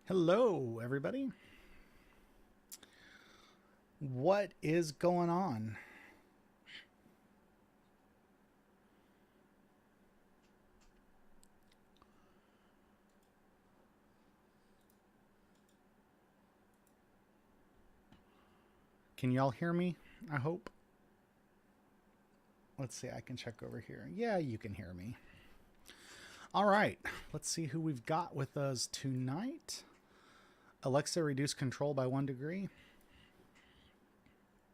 Hello, everybody. What is going on? Can y'all hear me? I hope. Let's see, I can check over here. Yeah, you can hear me. All right, let's see who we've got with us tonight. Alexa, reduce control by 1 degree.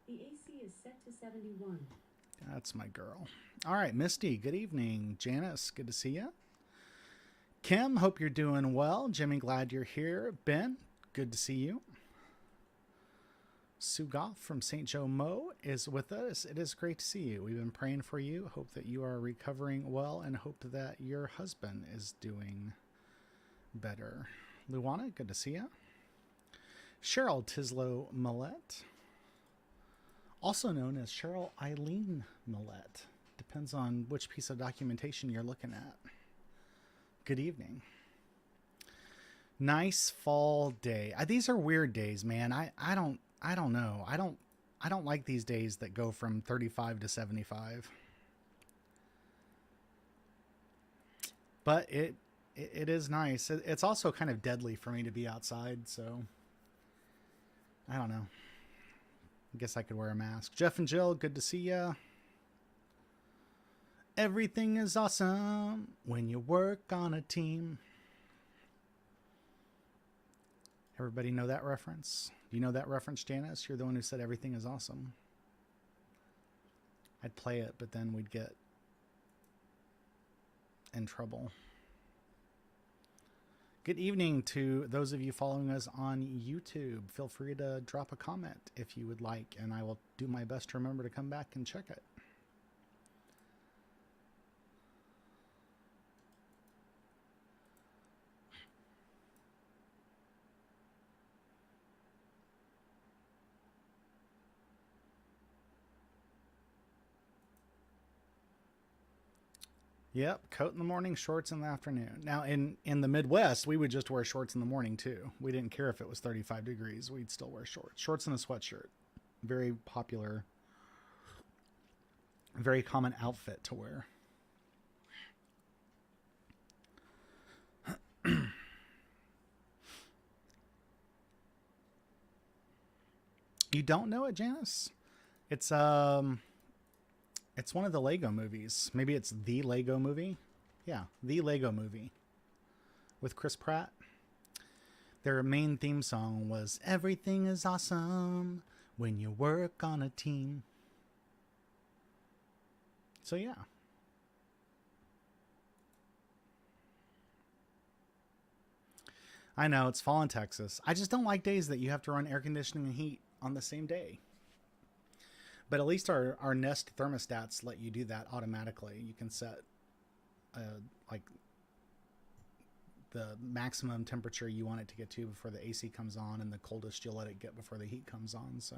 The AC is set to 71. That's my girl. All right, Misty, good evening. Janice, good to see you. Kim, hope you're doing well. Jimmy, glad you're here. Ben, good to see you. Sue Goff from St. Joe Mo is with us. It is great to see you. We've been praying for you. Hope that you are recovering well and hope that your husband is doing better. Luana, good to see you. Cheryl Tislow Millette, also known as Cheryl Eileen Millette. Depends on which piece of documentation you're looking at. Good evening. Nice fall day. These are weird days, man. I don't know. I don't like these days that go from 35 to 75. But it is nice. It's also kind of deadly for me to be outside, so I don't know. I guess I could wear a mask. Jeff and Jill, good to see ya. Everything is awesome when you work on a team. Everybody know that reference? Do you know that reference, Janice? You're the one who said everything is awesome. I'd play it, but then we'd get in trouble. Good evening to those of you following us on YouTube. Feel free to drop a comment if you would like, and I will do my best to remember to come back and check it. Yep, coat in the morning, shorts in the afternoon. Now, in the Midwest, we would just wear shorts in the morning, too. We didn't care if it was 35 degrees. We'd still wear shorts. Shorts and a sweatshirt. Very popular, very common outfit to wear. You don't know it, Janice? It's one of the Lego movies. Maybe it's the Lego movie. Yeah, the Lego movie with Chris Pratt. Their main theme song was "Everything is awesome when you work on a team." So yeah. I know it's fall in Texas. I just don't like days that you have to run air conditioning and heat on the same day. But at least our Nest thermostats let you do that automatically. You can set like the maximum temperature you want it to get to before the AC comes on, and the coldest you'll let it get before the heat comes on. So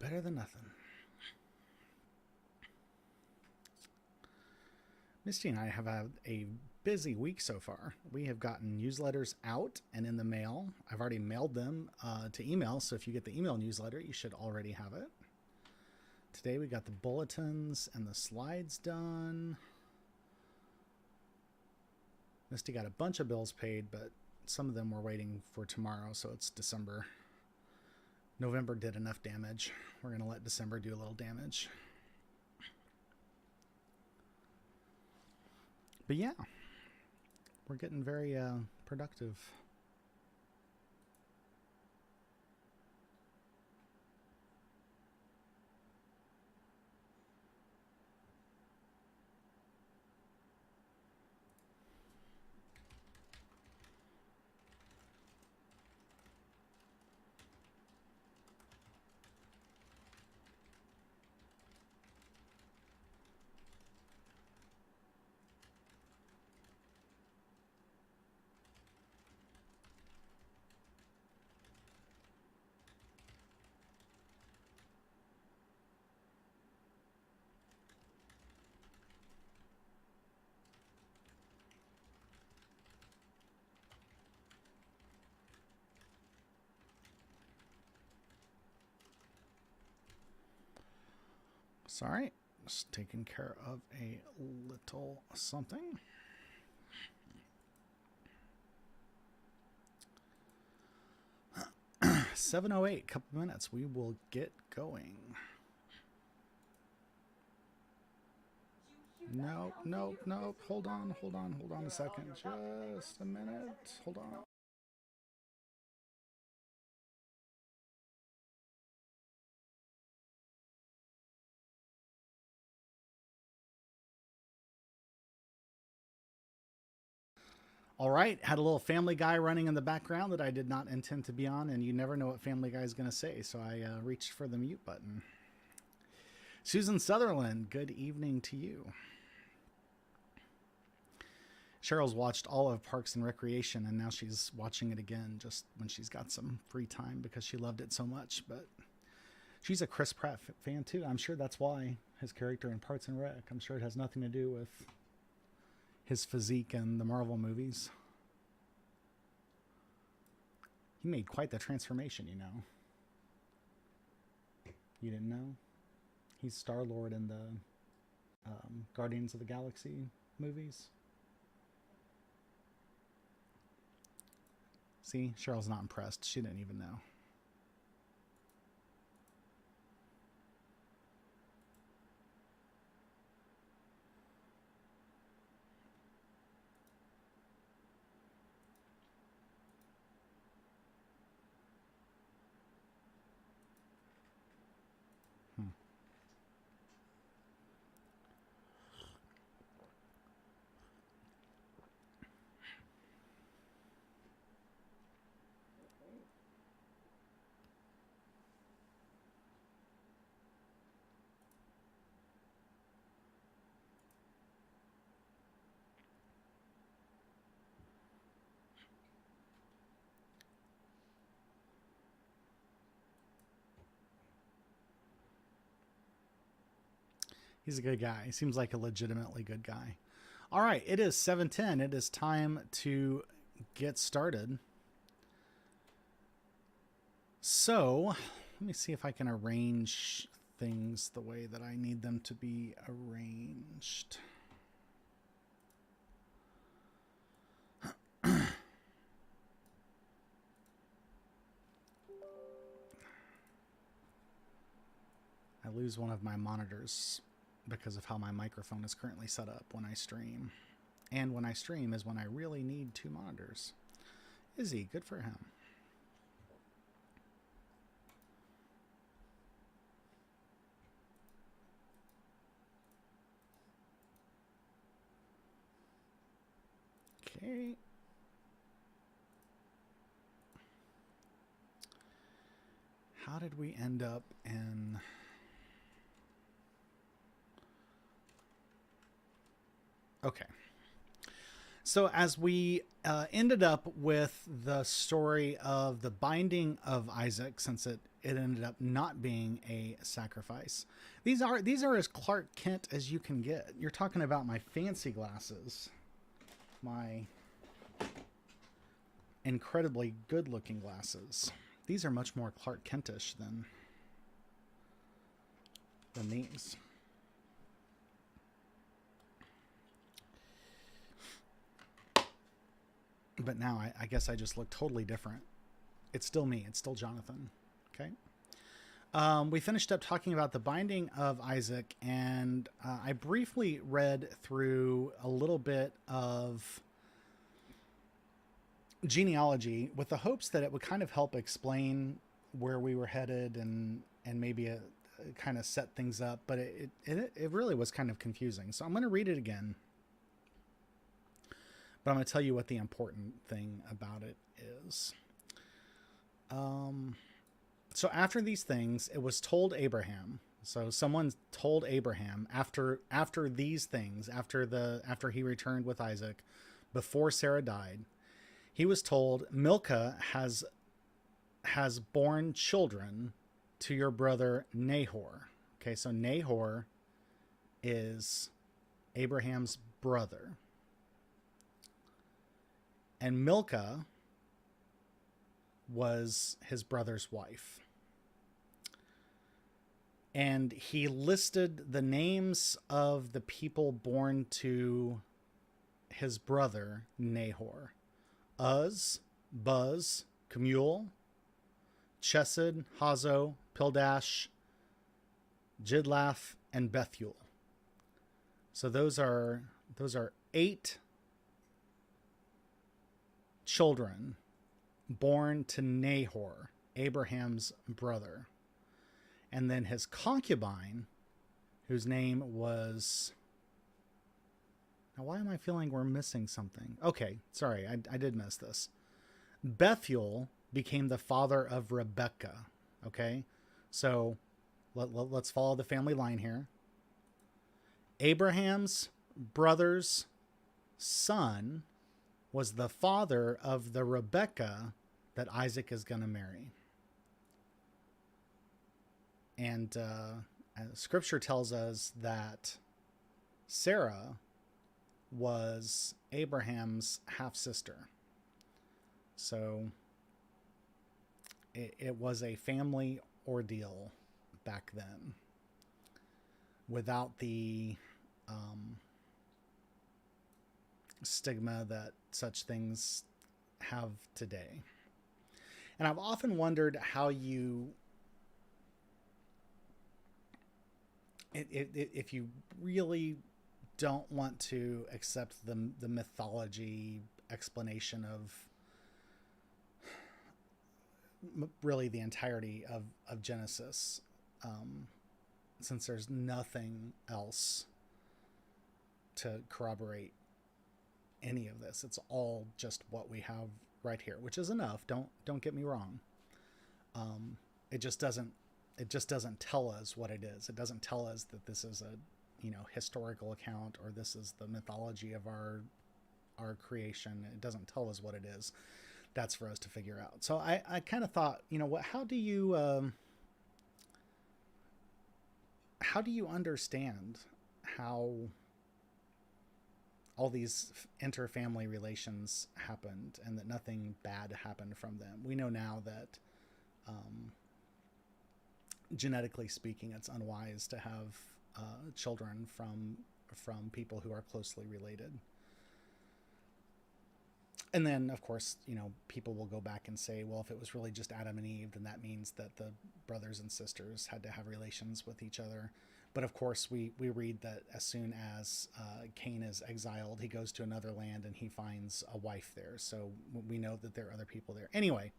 better than nothing. Misty and I have had a busy week so far. We have gotten newsletters out and in the mail. I've already mailed them to email, so if you get the email newsletter, you should already have it. Today we got the bulletins and the slides done. Misty got a bunch of bills paid, but some of them we're waiting for tomorrow, so it's December. November did enough damage. We're going to let December do a little damage. But yeah, we're getting very productive. Sorry, just taking care of a little something. $7:08, couple minutes. We will get going. Nope. Hold on a second. Just a minute. Hold on. All right, had a little Family Guy running in the background that I did not intend to be on, and you never know what Family Guy is going to say, so I reached for the mute button. Susan Sutherland, good evening to you. Cheryl's watched all of Parks and Recreation, and now she's watching it again just when she's got some free time because she loved it so much. But she's a Chris Pratt fan too. I'm sure that's why his character in Parks and Rec. I'm sure it has nothing to do with his physique in the Marvel movies. He made quite the transformation, you know. You didn't know? He's Star-Lord in the Guardians of the Galaxy movies. See, Cheryl's not impressed. She didn't even know. He's a good guy. He seems like a legitimately good guy. All right, it is 7:10. It is time to get started. So, let me see if I can arrange things the way that I need them to be arranged. I lose one of my monitors because of how my microphone is currently set up when I stream. And when I stream is when I really need two monitors. Izzy, good for him. Okay. How did we end up in... Okay. So as we ended up with the story of the binding of Isaac, since it ended up not being a sacrifice, these are as Clark Kent as you can get. You're talking about my fancy glasses, my incredibly good-looking glasses. These are much more Clark Kentish than these. But now I guess I just look totally different. It's still me. It's still Jonathan. Okay. We finished up talking about the binding of Isaac, and I briefly read through a little bit of genealogy with the hopes that it would kind of help explain where we were headed and maybe kind of set things up. But it really was kind of confusing. So I'm going to read it again. But I'm going to tell you what the important thing about it is. So after these things, it was told Abraham. So someone told Abraham after these things, after he returned with Isaac, before Sarah died, he was told, Milcah has borne children to your brother Nahor. Okay, so Nahor is Abraham's brother. And Milcah was his brother's wife. And he listed the names of the people born to his brother Nahor: Uz, Buz, Kemuel, Chesed, Hazo, Pildash, Jidlaph, and Bethuel. So those are 8 children born to Nahor, Abraham's brother. And then his concubine, whose name was... Now, why am I feeling we're missing something? Okay, sorry, I did miss this. Bethuel became the father of Rebekah. Okay, so let's follow the family line here. Abraham's brother's son was the father of the Rebekah that Isaac is going to marry. And scripture tells us that Sarah was Abraham's half-sister. So it was a family ordeal back then, without the stigma that such things have today. And I've often wondered how you... If you really don't want to accept the mythology explanation of really the entirety of Genesis, since there's nothing else to corroborate any of this, it's all just what we have right here, which is enough. Don't get me wrong. It just doesn't tell us what it is. It doesn't tell us that this is a historical account, or this is the mythology of our creation. It doesn't tell us what it is. That's for us to figure out. So I kind of thought, how do you understand how all these interfamily relations happened and that nothing bad happened from them? We know now that genetically speaking, it's unwise to have children from people who are closely related. And then, of course, people will go back and say, well, if it was really just Adam and Eve, then that means that the brothers and sisters had to have relations with each other. But of course, we read that as soon as Cain is exiled, he goes to another land and he finds a wife there. So we know that there are other people there. Anyway,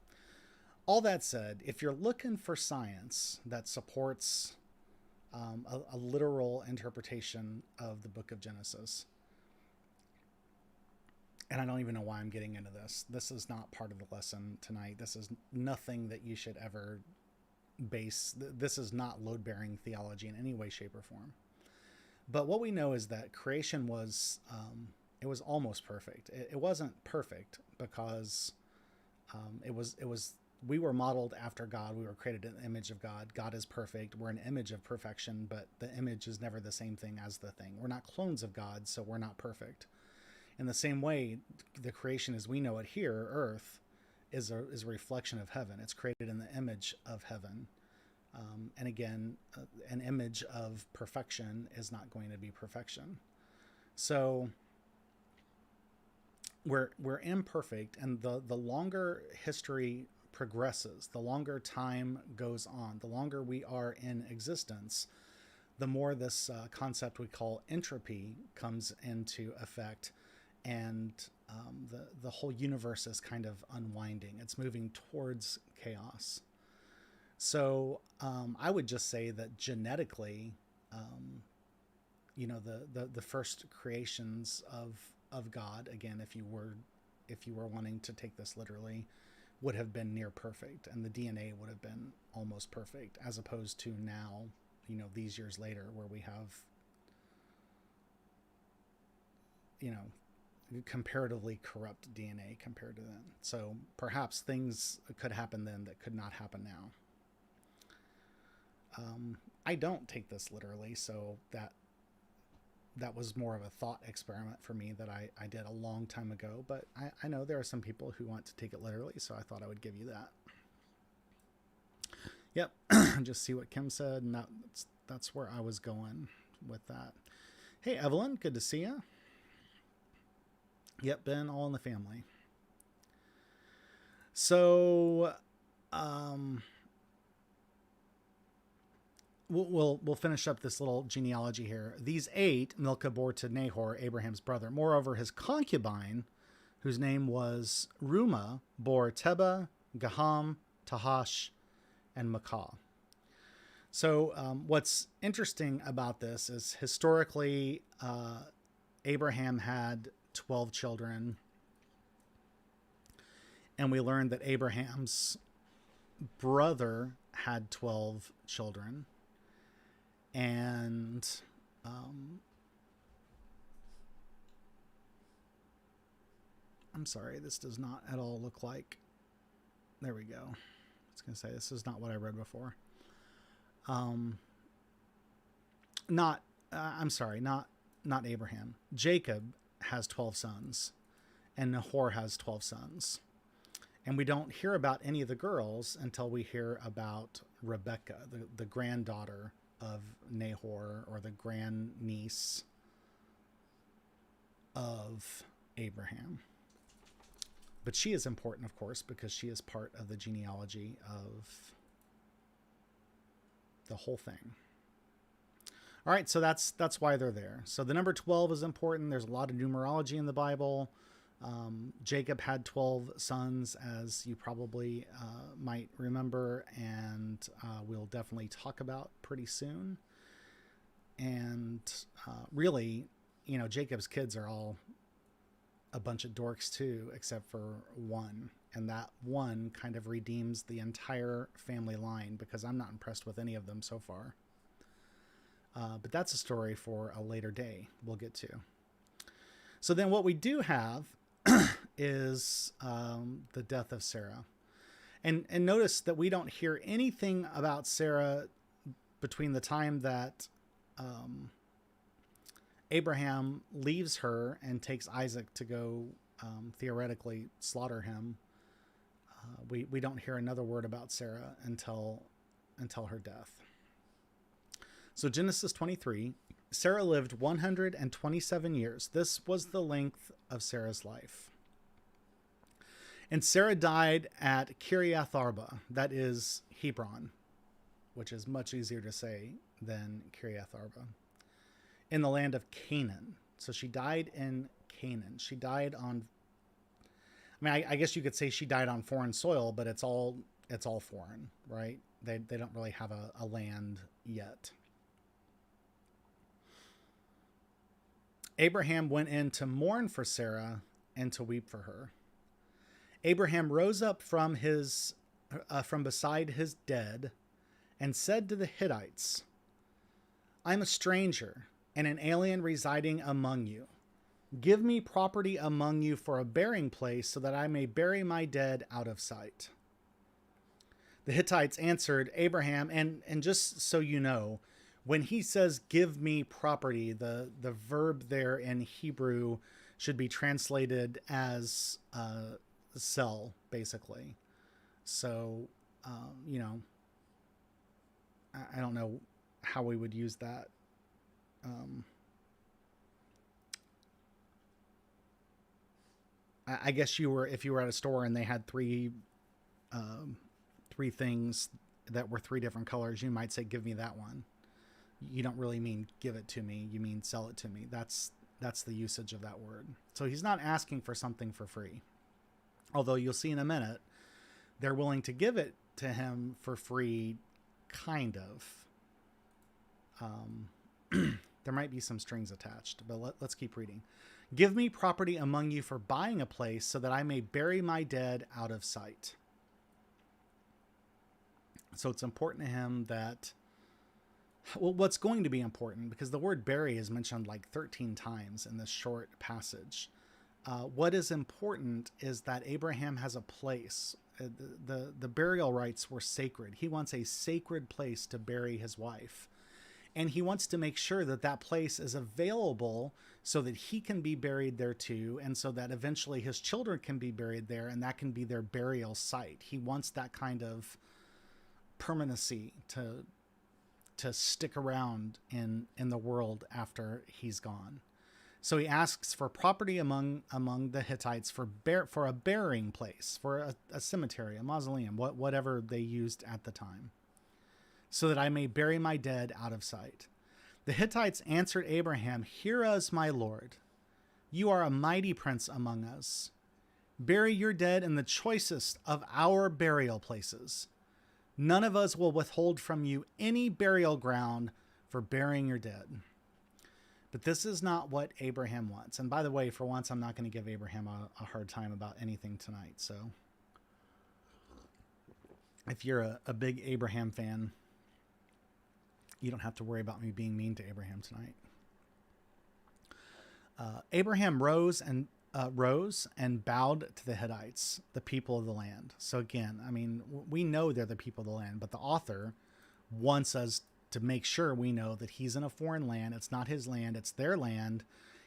all that said, if you're looking for science that supports a literal interpretation of the book of Genesis, and I don't even know why I'm getting into this. This is not part of the lesson tonight. This is nothing that you should ever base. This is not load-bearing theology in any way, shape, or form. But what we know is that creation was, it was almost perfect. It wasn't perfect because we were modeled after God. We were created in the image of God. God is perfect. We're an image of perfection, but the image is never the same thing as the thing. We're not clones of God, so we're not perfect. In the same way, the creation as we know it here, earth, is a reflection of heaven. It's created in the image of heaven. And again, an image of perfection is not going to be perfection. So we're imperfect, and the longer history progresses, the longer time goes on, the longer we are in existence, the more this concept we call entropy comes into effect. And the whole universe is kind of unwinding. It's moving towards chaos. So I would just say that genetically, the first creations of God, again, if you were wanting to take this literally, would have been near perfect, and the DNA would have been almost perfect, as opposed to now, these years later, where we have, comparatively corrupt DNA compared to then. So perhaps things could happen then that could not happen now. I don't take this literally, so that was more of a thought experiment for me that I did a long time ago, but I know there are some people who want to take it literally, so I thought I would give you that. Yep. Just see what Kim said, and that's where I was going with that. Hey, Evelyn, good to see you. Yep, been all in the family. So, we'll finish up this little genealogy here. These 8 Milcah bore to Nahor, Abraham's brother. Moreover, his concubine, whose name was Ruma, bore Teba, Gaham, Tahash, and Makah. So what's interesting about this is historically Abraham had 12 children, and we learned that Abraham's brother had 12 children, and I'm sorry, this does not at all look like, there we go. I was going to say, this is not what I read before. Not Abraham. Jacob has 12 sons, and Nahor has 12 sons. And we don't hear about any of the girls until we hear about Rebecca, the granddaughter of Nahor, or the grandniece of Abraham. But she is important, of course, because she is part of the genealogy of the whole thing. All right, so that's why they're there. So the number 12 is important. There's a lot of numerology in the Bible. Jacob had 12 sons, as you probably might remember, and we'll definitely talk about pretty soon. And really, Jacob's kids are all a bunch of dorks too, except for one. And that one kind of redeems the entire family line, because I'm not impressed with any of them so far. But that's a story for a later day we'll get to. So then what we do have is the death of Sarah. And notice that we don't hear anything about Sarah between the time that Abraham leaves her and takes Isaac to go theoretically slaughter him. We don't hear another word about Sarah until her death. So Genesis 23, Sarah lived 127 years. This was the length of Sarah's life. And Sarah died at Kiriath Arba, that is Hebron, which is much easier to say than Kiriath Arba, in the land of Canaan. So she died in Canaan. She died on, I guess you could say she died on foreign soil, but it's all foreign, right? They don't really have a land yet. Abraham went in to mourn for Sarah and to weep for her. Abraham rose up from beside his dead and said to the Hittites, "I'm a stranger and an alien residing among you. Give me property among you for a burying place, so that I may bury my dead out of sight." The Hittites answered Abraham, and just so you know, when he says "give me property," the verb there in Hebrew should be translated as sell, basically. So, I don't know how we would use that. I guess if you were at a store and they had three things that were 3 different colors, you might say, "Give me that one." You don't really mean "give it to me." You mean "sell it to me." That's the usage of that word. So he's not asking for something for free. Although you'll see in a minute, they're willing to give it to him for free, kind of. There might be some strings attached, but let's keep reading. "Give me property among you for buying a place, so that I may bury my dead out of sight." So it's important to him that, well, what's going to be important, because the word bury is mentioned like 13 times in this short passage. What is important is that Abraham has a place. The burial rites were sacred. He wants a sacred place to bury his wife. And he wants to make sure that that place is available so that he can be buried there too, and so that eventually his children can be buried there, and that can be their burial site. He wants that kind of permanency to stick around in the world after he's gone. So he asks for property among the Hittites for a burying place, for a cemetery, a mausoleum, whatever they used at the time, so that I may bury my dead out of sight. The Hittites answered Abraham, "Hear us, my lord. You are a mighty prince among us. Bury your dead in the choicest of our burial places. None of us will withhold from you any burial ground for burying your dead." But this is not what Abraham wants. And by the way, for once, I'm not going to give Abraham a hard time about anything tonight. So if you're a big Abraham fan, you don't have to worry about me being mean to Abraham tonight. Abraham rose and bowed to the Hittites, the people of the land. So again, I mean, we know they're the people of the land, but the author wants us to make sure we know that he's in a foreign land. It's not his land, it's their land.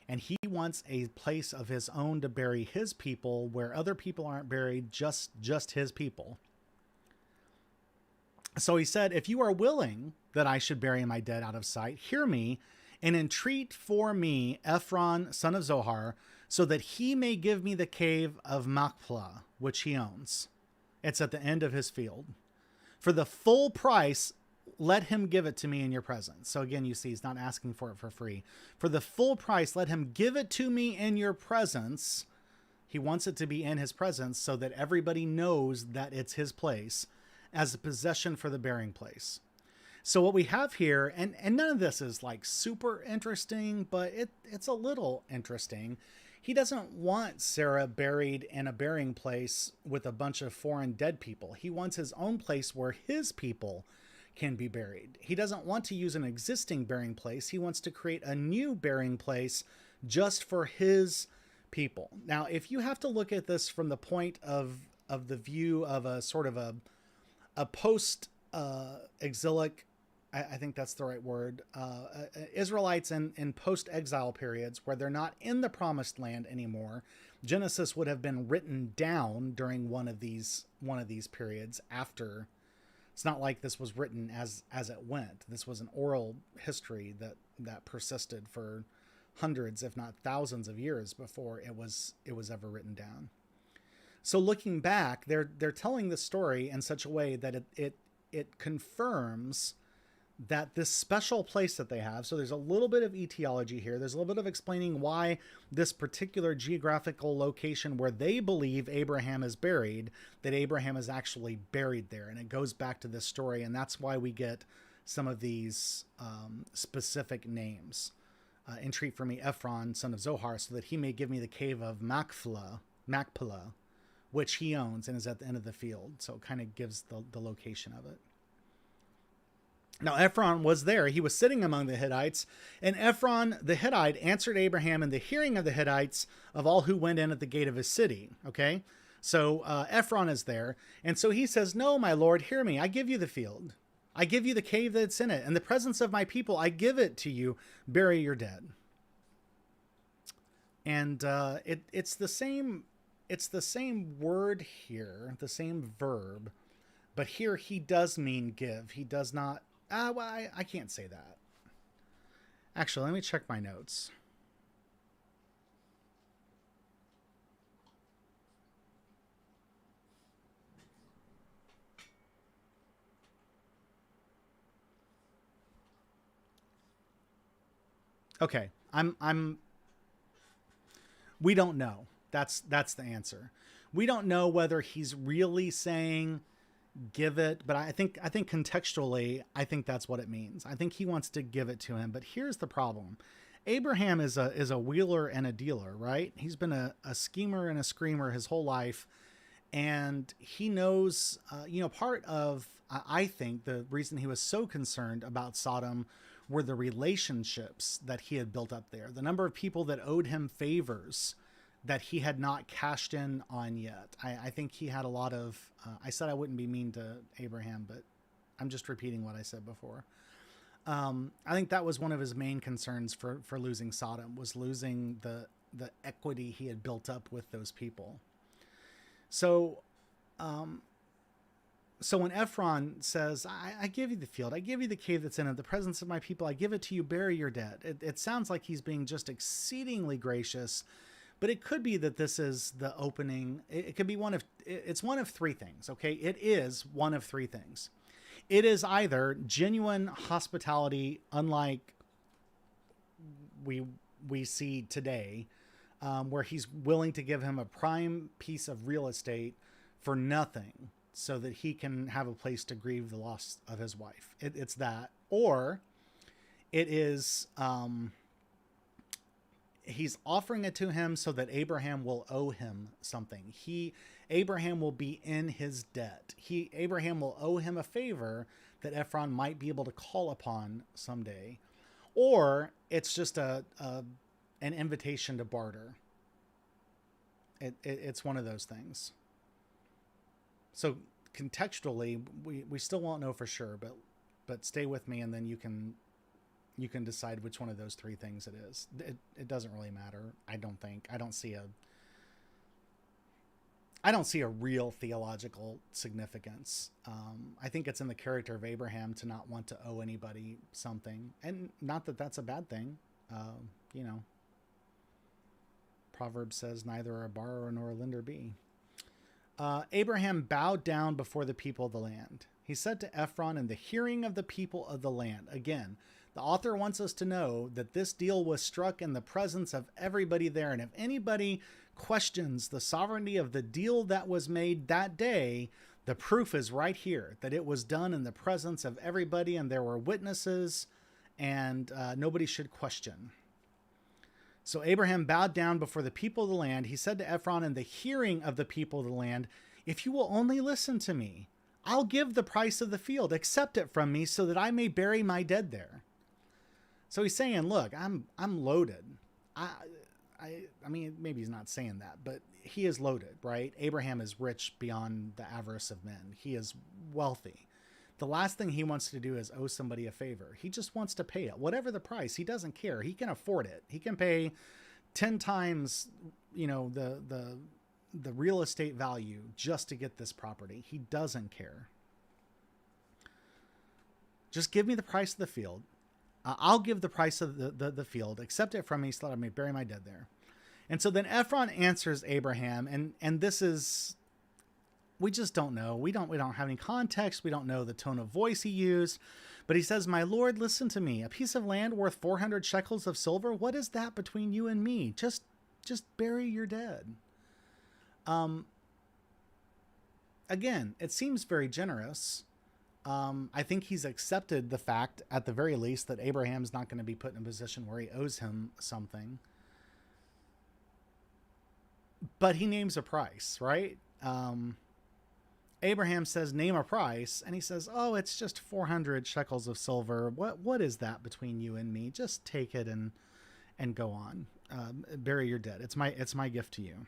And he wants a place of his own to bury his people where other people aren't buried, just his people. So he said, "If you are willing that I should bury my dead out of sight, hear me and entreat for me Ephron, son of Zohar, so that he may give me the cave of Machpelah, which he owns. It's at the end of his field. For the full price, let him give it to me in your presence." So again, you see, he's not asking for it for free. "For the full price, let him give it to me in your presence." He wants it to be in his presence so that everybody knows that it's his place, as a possession for the burying place. So what we have here, and none of this is like super interesting, but it's a little interesting. He doesn't want Sarah buried in a burying place with a bunch of foreign dead people. He wants his own place where his people can be buried. He doesn't want to use an existing burying place. He wants to create a new burying place just for his people. Now, if you have to look at this from the point of the view of a sort of a post exilic, I think that's the right word, Israelites in post exile periods where they're not in the promised land anymore, Genesis would have been written down during one of these periods after. It's not like this was written as it went. This was an oral history that persisted for hundreds, if not thousands of years before it was ever written down. So looking back, they're telling the story in such a way that it confirms that this special place that they have. So there's a little bit of etiology here. There's a little bit of explaining why this particular geographical location where they believe Abraham is buried, that Abraham is actually buried there. And it goes back to this story. And that's why we get some of these specific names. Entreat for me Ephron, son of Zohar, so that he may give me the cave of Machpelah, which he owns and is at the end of the field. So it kind of gives the location of it. Now Ephron was there. He was sitting among the Hittites. And Ephron the Hittite answered Abraham in the hearing of the Hittites of all who went in at the gate of his city. Okay? So Ephron is there. And so he says, "No, my lord, hear me. I give you the field. I give you the cave that's in it. In the presence of my people, I give it to you. Bury your dead." And it's the same word here, the same verb, but here he does mean give. He does not. Well, I can't say that. Actually, let me check my notes. Okay, we don't know. That's the answer. We don't know whether he's really saying give it, but I think contextually, I think that's what it means. I think he wants to give it to him, but here's the problem. Abraham is a wheeler and a dealer, right? He's been a schemer and a screamer his whole life, and he knows, part of, I think, the reason he was so concerned about Sodom were the relationships that he had built up there, the number of people that owed him favors that he had not cashed in on yet. I think he had a lot of, I said I wouldn't be mean to Abraham, but I'm just repeating what I said before. I think that was one of his main concerns for losing Sodom, was losing the equity he had built up with those people. So So when Ephron says, I give you the field, I give you the cave that's in it, the presence of my people, I give it to you, bury your dead. It sounds like he's being just exceedingly gracious, but it could be that this is the opening. It could be it's one of three things, okay? It is one of three things. It is either genuine hospitality, unlike we see today, where he's willing to give him a prime piece of real estate for nothing, so that he can have a place to grieve the loss of his wife. It's that. Or it is he's offering it to him so that Abraham will owe him something. Abraham will be in his debt. Abraham will owe him a favor that Ephron might be able to call upon someday. Or it's just an invitation to barter. It's one of those things. So contextually, we still won't know for sure, but stay with me, and then you can decide which one of those three things it is. It doesn't really matter. I don't think. I don't see a real theological significance. I think it's in the character of Abraham to not want to owe anybody something, and not that that's a bad thing. Proverbs says, "Neither a borrower nor a lender be." Abraham bowed down before the people of the land. He said to Ephron in the hearing of the people of the land. Again, the author wants us to know that this deal was struck in the presence of everybody there. And if anybody questions the sovereignty of the deal that was made that day, the proof is right here, that it was done in the presence of everybody, and there were witnesses, and nobody should question. So Abraham bowed down before the people of the land. He said to Ephron in the hearing of the people of the land, "If you will only listen to me, I'll give the price of the field. Accept it from me so that I may bury my dead there." So he's saying, look, I'm loaded. I mean, maybe he's not saying that, but he is loaded, right? Abraham is rich beyond the avarice of men. He is wealthy. The last thing he wants to do is owe somebody a favor. He just wants to pay it. Whatever the price, he doesn't care. He can afford it. He can pay 10 times, the real estate value just to get this property. He doesn't care. Just give me the price of the field. I'll give the price of the field. Accept it from me so that I may bury my dead there. And so then Ephron answers Abraham, and this is... we just don't know. We don't have any context. We don't know the tone of voice he used. But he says, "My Lord, listen to me. A piece of land worth 400 shekels of silver? What is that between you and me? Just bury your dead." Again, it seems very generous. I think he's accepted the fact, at the very least, that Abraham's not going to be put in a position where he owes him something. But he names a price, right? Abraham says, "Name a price." And he says, "Oh, it's just 400 shekels of silver. What is that between you and me? Just take it and go on. Bury your dead. It's my gift to you."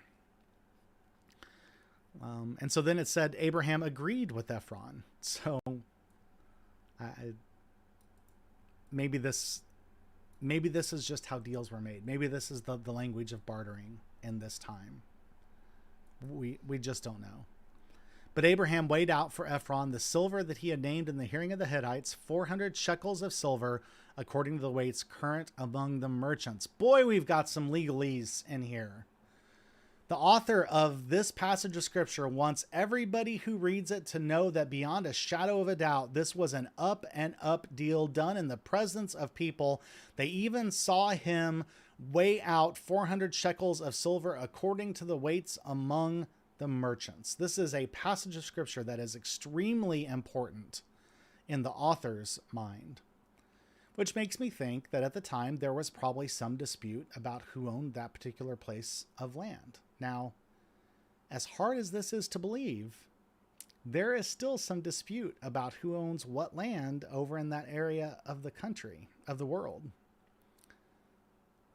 And so then it said Abraham agreed with Ephron. So maybe this is just how deals were made. Maybe this is the language of bartering in this time. We just don't know. But Abraham weighed out for Ephron the silver that he had named in the hearing of the Hittites, 400 shekels of silver, according to the weights current among the merchants. Boy, we've got some legalese in here. The author of this passage of scripture wants everybody who reads it to know that beyond a shadow of a doubt, this was an up and up deal done in the presence of people. They even saw him weigh out 400 shekels of silver according to the weights among the merchants. This is a passage of scripture that is extremely important in the author's mind, which makes me think that at the time there was probably some dispute about who owned that particular place of land. Now, as hard as this is to believe, there is still some dispute about who owns what land over in that area of the country, of the world,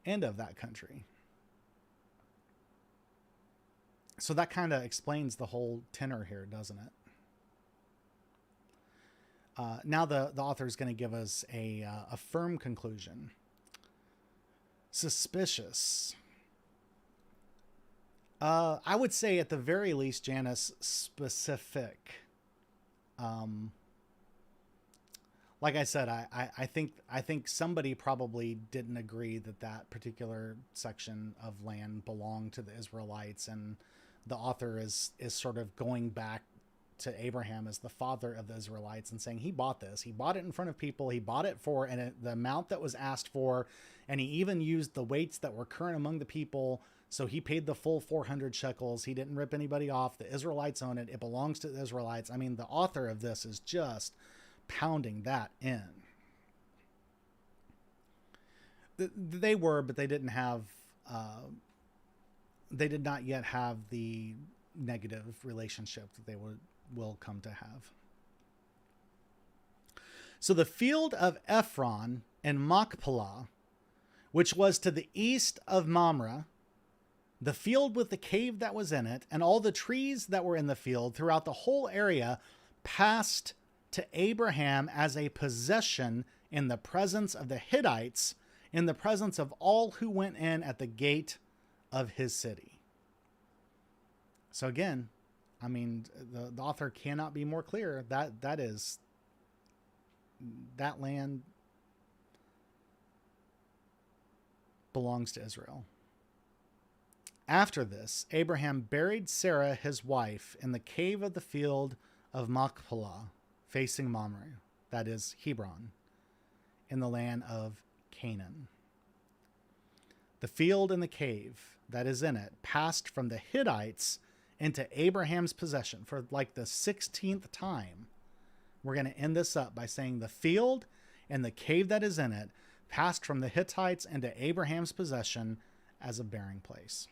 and of that country. So that kind of explains the whole tenor here, doesn't it? Now the author is going to give us a firm conclusion. Suspicious. I would say at the very least, Janice, specific. Like I said, I think somebody probably didn't agree that that particular section of land belonged to the Israelites, and the author is sort of going back to Abraham as the father of the Israelites and saying he bought this. He bought it in front of people. He bought it for the amount that was asked for, and he even used the weights that were current among the people. So he paid the full 400 shekels. He didn't rip anybody off. The Israelites own it. It belongs to the Israelites. I mean, the author of this is just pounding that in. They were, but they didn't have, they did not yet have the negative relationship that they will come to have. So the field of Ephron and Machpelah, which was to the east of Mamre, the field with the cave that was in it, and all the trees that were in the field throughout the whole area, passed to Abraham as a possession in the presence of the Hittites, in the presence of all who went in at the gate of his city. So again, I mean, the author cannot be more clear that that land belongs to Israel. After this, Abraham buried Sarah, his wife, in the cave of the field of Machpelah, facing Mamre, that is Hebron, in the land of Canaan. The field and the cave that is in it passed from the Hittites into Abraham's possession for like the 16th time. We're going to end this up by saying the field and the cave that is in it passed from the Hittites into Abraham's possession as a bearing place.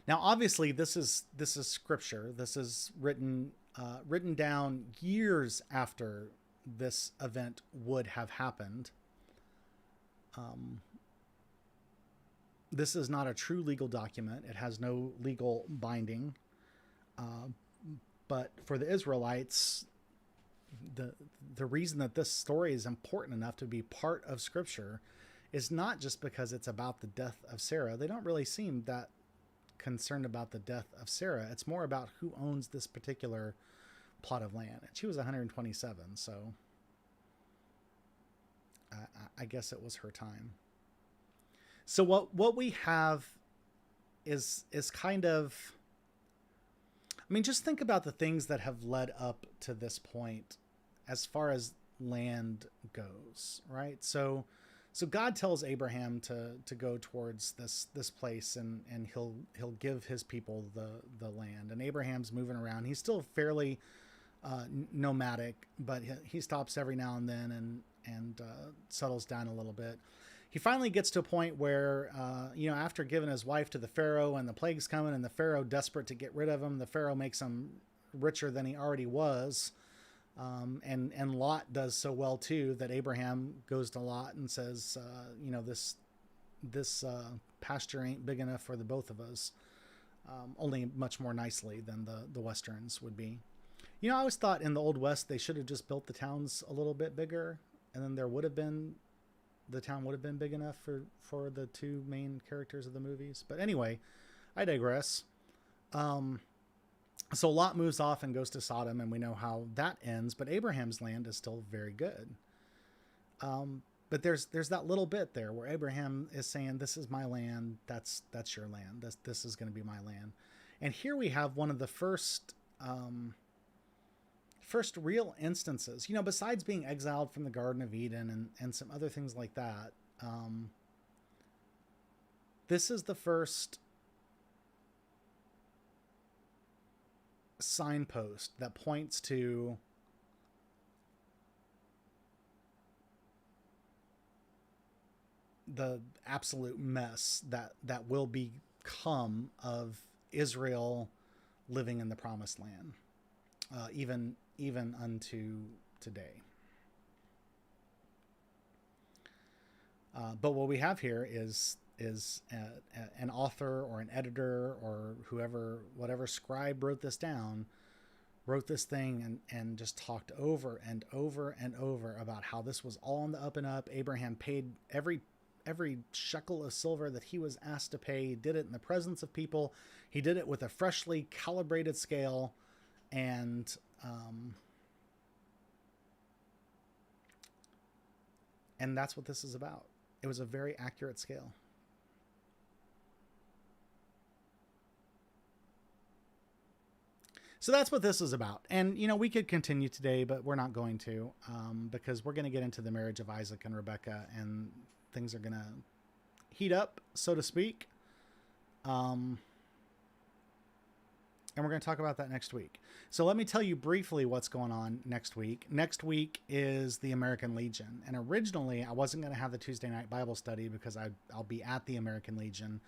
Now, obviously, this is scripture. This is written down years after this event would have happened. This is not a true legal document. It has no legal binding. But for the Israelites, the reason that this story is important enough to be part of Scripture is not just because it's about the death of Sarah. They don't really seem that concerned about the death of Sarah. It's more about who owns this particular plot of land. And she was 127, so I guess it was her time. So what we have is kind of, I mean, just think about the things that have led up to this point as far as land goes, right? So God tells Abraham to go towards this place, and he'll give his people the land. And Abraham's moving around. He's still fairly nomadic, but he stops every now and then and settles down a little bit. He finally gets to a point where, after giving his wife to the Pharaoh and the plague's coming and the Pharaoh desperate to get rid of him, the Pharaoh makes him richer than he already was. And Lot does so well too that Abraham goes to Lot and says, this pasture ain't big enough for the both of us. Only much more nicely than the Westerns would be. I always thought in the Old West, they should have just built the towns a little bit bigger, and then the town would have been big enough for the two main characters of the movies. But anyway, I digress. So Lot moves off and goes to Sodom, and we know how that ends, but Abraham's land is still very good. But there's that little bit there where Abraham is saying, this is my land, that's your land, this is going to be my land. And here we have one of the first real instances, besides being exiled from the Garden of Eden and some other things like that. This is the first signpost that points to the absolute mess that will become of Israel living in the promised land, even unto today. But what we have here is an author or an editor or whatever scribe wrote this down, wrote this thing and just talked over and over and over about how this was all on the up and up. Abraham paid every shekel of silver that he was asked to pay. He did it in the presence of people. He did it with a freshly calibrated scale. And that's what this is about. It was a very accurate scale. So that's what this is about. And, you know, we could continue today, but we're not going to, because we're going to get into the marriage of Isaac and Rebekah, and things are going to heat up, so to speak. And we're going to talk about that next week. So let me tell you briefly what's going on next week. Next week is the American Legion. And originally I wasn't going to have the Tuesday night Bible study because I'll be at the American Legion,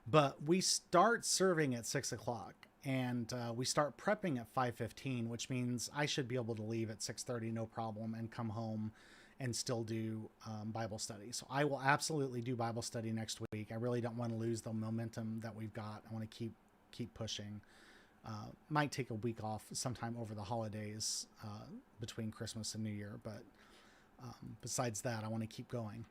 but we start serving at 6 o'clock. And we start prepping at 5:15, which means I should be able to leave at 6:30, no problem, and come home and still do Bible study. So I will absolutely do Bible study next week. I really don't want to lose the momentum that we've got. I want to keep pushing. Might take a week off sometime over the holidays between Christmas and New Year, but besides that, I want to keep going.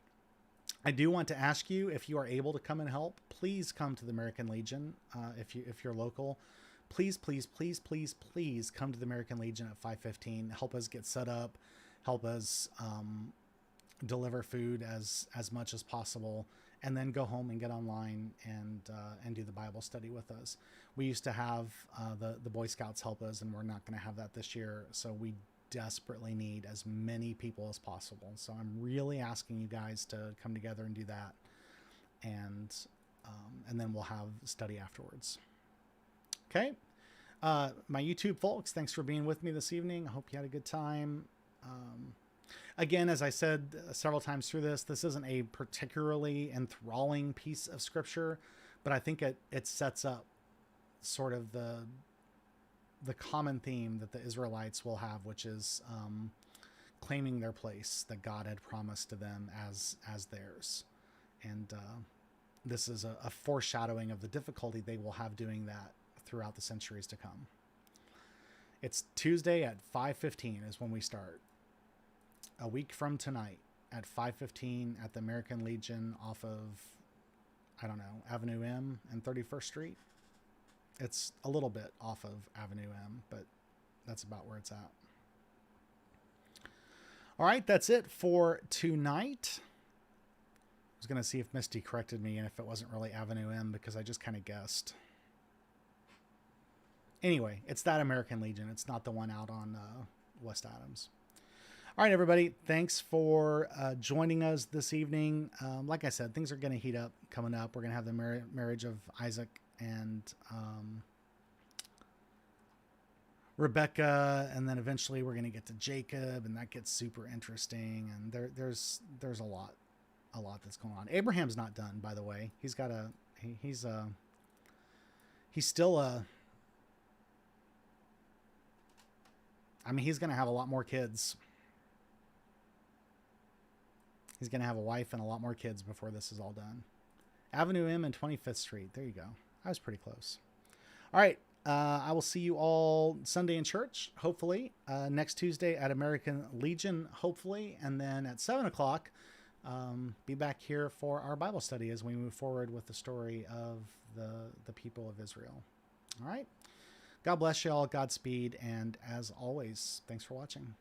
I do want to ask you, if you are able to come and help, please come to the American Legion. If you're local, please come to the American Legion at 5:15. Help us get set up, help us deliver food as much as possible, and then go home and get online and do the Bible study with us. We used to have the Boy Scouts help us, and we're not going to have that this year. So we desperately need as many people as possible. So I'm really asking you guys to come together and do that. And then we'll have study afterwards. Okay. My YouTube folks, thanks for being with me this evening. I hope you had a good time. Again, as I said several times through this isn't a particularly enthralling piece of scripture, but I think it sets up sort of the common theme that the Israelites will have, which is claiming their place that God had promised to them as theirs. And this is a foreshadowing of the difficulty they will have doing that throughout the centuries to come. It's Tuesday at 5:15 is when we start. A week from tonight at 5:15 at the American Legion off of, I don't know, Avenue M and 31st Street. It's a little bit off of Avenue M, but that's about where it's at. All right, that's it for tonight. I was going to see if Misty corrected me and if it wasn't really Avenue M, because I just kind of guessed. Anyway, it's that American Legion. It's not the one out on West Adams. All right, everybody. Thanks for joining us this evening. Like I said, things are going to heat up coming up. We're going to have the marriage of Isaac and Rebecca, and then eventually we're going to get to Jacob, and that gets super interesting. And there's a lot that's going on. Abraham's not done, by the way. He's got he's still he's going to have a lot more kids. He's going to have a wife and a lot more kids before this is all done. Avenue M and 25th Street. There you go. I was pretty close. All right. I will see you all Sunday in church, hopefully. Next Tuesday at American Legion, hopefully. And then at 7 o'clock, be back here for our Bible study as we move forward with the story of the people of Israel. All right. God bless you all. Godspeed. And as always, thanks for watching.